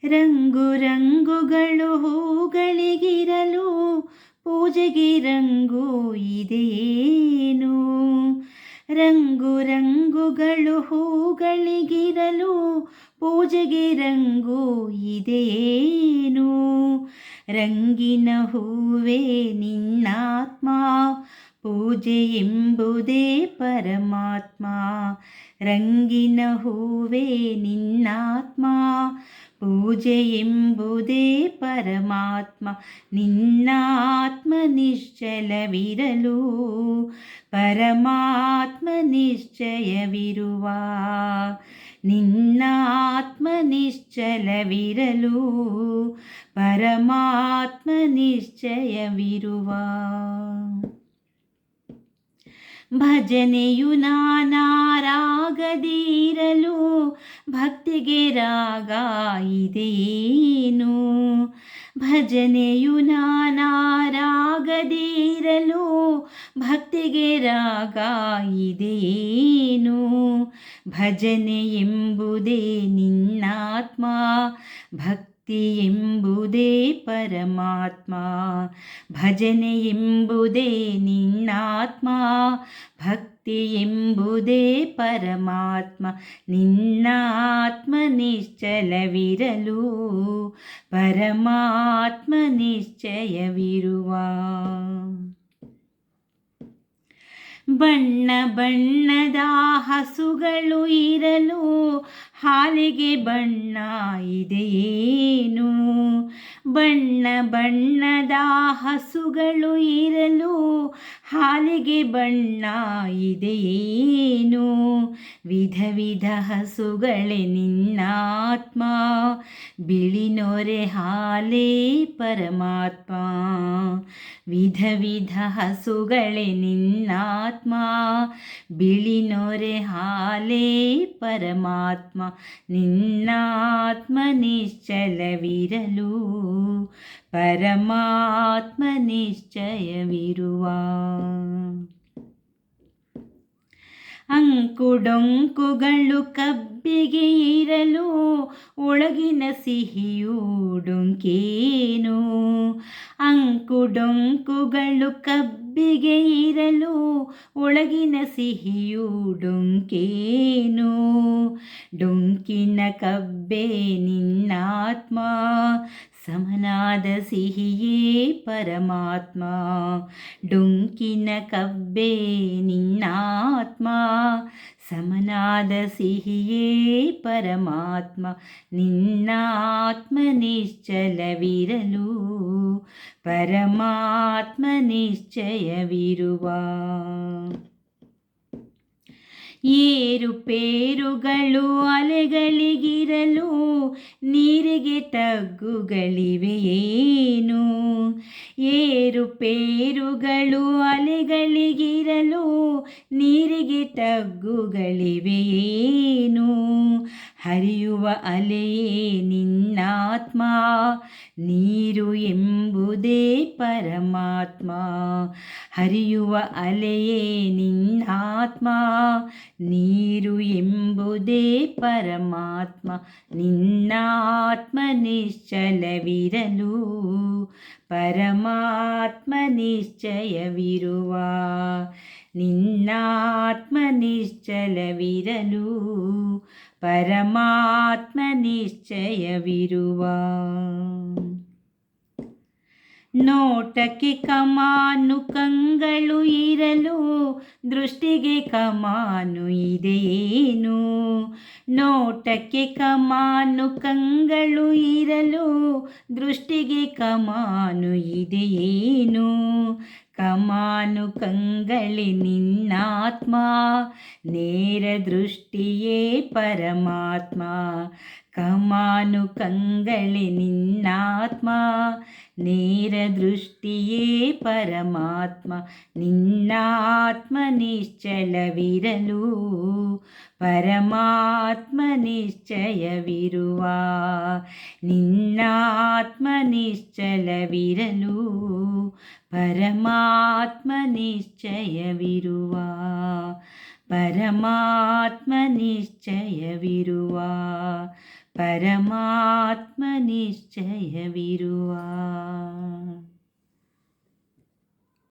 ರಂಗು ರಂಗುಗಳು ಹೂಗಳಿಗಿರಲು ಪೂಜೆಗೆ ರಂಗು ಇದೆಯೇನು. ರಂಗು ರಂಗುಗಳು ಹೂಗಳಿಗಿರಲು ಪೂಜೆಗೆ ರಂಗು ಇದೆಯೇನು. ರಂಗಿನ ಹೂವೇ ನಿನ್ನಾತ್ಮ, ಪೂಜೆ ಎಂಬುದೇ ಪರಮಾತ್ಮ. ರಂಗಿನ ಹೂವೇ ನಿನ್ನಾತ್ಮ, ಪೂಜೆ ಎಂಬುದೇ ಪರಮಾತ್ಮ. ನಿನ್ನಾತ್ಮ ನಿಶ್ಚಲವಿರಲು ಪರಮಾತ್ಮ ನಿಶ್ಚಯವಿರುವ. ನಿನ್ನಾತ್ಮ ನಿಶ್ಚಲವಿರಲು ಪರಮಾತ್ಮ ನಿಶ್ಚಯವಿರುವ. ಭಜನೆಯು ನಾನಾರಾಗದಿರಲು ಭಕ್ತಿಗೆ ರಾಗ ಇದೆಯೇನು. ಭಜನೆಯು ನಾನಾರಾಗದಿರಲು ಭಕ್ತಿಗೆ ರಾಗ ಇದೆಯೇನು. ಭಜನೆ ಎಂಬುದೇ ನಿನ್ನಾತ್ಮ, ಭಕ್ತಿ ಎಂಬುದೇ ಪರಮಾತ್ಮ. ಭಜನೆ ಎಂಬುದೇ ನಿನ್ನಾತ್ಮ, ಭಕ್ತಿ ಎಂಬುದೇ ಪರಮಾತ್ಮ. ನಿನ್ನಾತ್ಮ ನಿಶ್ಚಲವಿರಲು ಪರಮಾತ್ಮ ನಿಶ್ಚಯವಿರುವ. ಬಣ್ಣ ಬಣ್ಣದ ಹಸುಗಳು ಇರಲು ಹಾಲಿಗೆ ಬಣ್ಣ ಇದೆಯೇನು. ಬಣ್ಣ ಬಣ್ಣದ ಹಸುಗಳು ಇರಲು ಹಾಲಿಗೆ ಬಣ್ಣ ಇದೆಯೇನು. ವಿಧ ವಿಧ ಹಸುಗಳೇ ನಿನ್ನಾತ್ಮ, ಬಿಳಿ ನೊರೆ ಹಾಲೇ ಪರಮಾತ್ಮ. ವಿಧ ವಿಧ ಹಸುಗಳೇ ನಿನ್ನಾತ್ಮ, ಬಿಳಿ ನೊರೆ ಹಾಲೇ ಪರಮಾತ್ಮ. ನಿನ್ನಾತ್ಮ ನಿಶ್ಚಲವಿರಲು ಪರಮಾತ್ಮ ನಿಶ್ಚಯವಿರುವ. ಅಂಕುಡೊಂಕುಗಳು ಕಬ್ಬಿಗೆ ಇರಲು ಒಳಗಿನ ಸಿಹಿಯು ಡೊಂಕೇನು. ಅಂಕುಡೊಂಕುಗಳು ಕಬ್ಬಿಗೆ ಇರಲು ಒಳಗಿನ ಸಿಹಿಯು ಡೊಂಕೇನು. ಡೊಂಕಿನ ಕಬ್ಬೆ ನಿನ್ನಾತ್ಮ, ಸಮನಾದ ಸಿಹಿಯೇ ಪರಮಾತ್ಮ. ಡೊಂಕಿನ ಕಬ್ಬೆ ನಿನ್ನಾತ್ಮ, ಸಮನಾದ ಸಿಹಿಯೇ ಪರಮಾತ್ಮ. ನಿನ್ನಾತ್ಮ ನಿಶ್ಚಲವಿರಲು ಪರಮಾತ್ಮ ನಿಶ್ಚಯವಿರುವ. ಏರುಪೇರುಗಳು ಅಲೆಗಳಿಗಿರಲು ನೀರಿಗೆ ತಗ್ಗುಗಳಿವೆಯೇನು. ಏರುಪೇರುಗಳು ಅಲೆಗಳಿಗಿರಲು ನೀರಿಗೆ ತಗ್ಗುಗಳಿವೆಯೇನು. ಹರಿಯುವ ಅಲೆಯೇ ನಿನ್ನಾತ್ಮ, ನೀರು ಎಂಬುದೇ ಪರಮಾತ್ಮ. ಹರಿಯುವ ಅಲೆಯೇ ನಿನ್ನಾತ್ಮ, ನೀರು ಎಂಬುದೇ ಪರಮಾತ್ಮ. ನಿನ್ನಾತ್ಮ ನಿಶ್ಚಲವಿರಲು ಪರಮಾತ್ಮ ನಿಶ್ಚಯವಿರುವ. ನಿನ್ನಾತ್ಮ ನಿಶ್ಚಲವಿರಲು ಪರಮಾತ್ಮ ನಿಶ್ಚಯವಿರುವ. ನೋಟಕ್ಕೆ ಕಮಾನು ಕಂಗಳು ಇರಲು ದೃಷ್ಟಿಗೆ ಕಮಾನು ಇದೆಯೇನು. ನೋಟಕ್ಕೆ ಕಮಾನು ಕಂಗಳು ಇರಲು ದೃಷ್ಟಿಗೆ ಕಮಾನು ಇದೆಯೇನು. ಕಮಾನು ಕಂಗಳೇ ನಿನ್ನಾತ್ಮ, ನೇರ ದೃಷ್ಟಿಯೇ ಪರಮಾತ್ಮ. ಕಮಾನು ಕಂಗಳೇ ನಿನ್ನಾತ್ಮ, ನೇರ ದೃಷ್ಟಿಯೇ ಪರಮಾತ್ಮ. ನಿನ್ನಾತ್ಮ ನಿಶ್ಚಲವಿರಲು ಪರಮಾತ್ಮ ನಿಶ್ಚಯವಿರುವ. ನಿನ್ನಾತ್ಮ ನಿಶ್ಚಲವಿರಲು ಪರಮಾತ್ಮ ನಿಶ್ಚಯವಿರುವ. ಪರಮಾತ್ಮ ನಿಶ್ಚಯವಿರುವ. ಪರಮಾತ್ಮ ನಿಶ್ಚಯವಿರುವ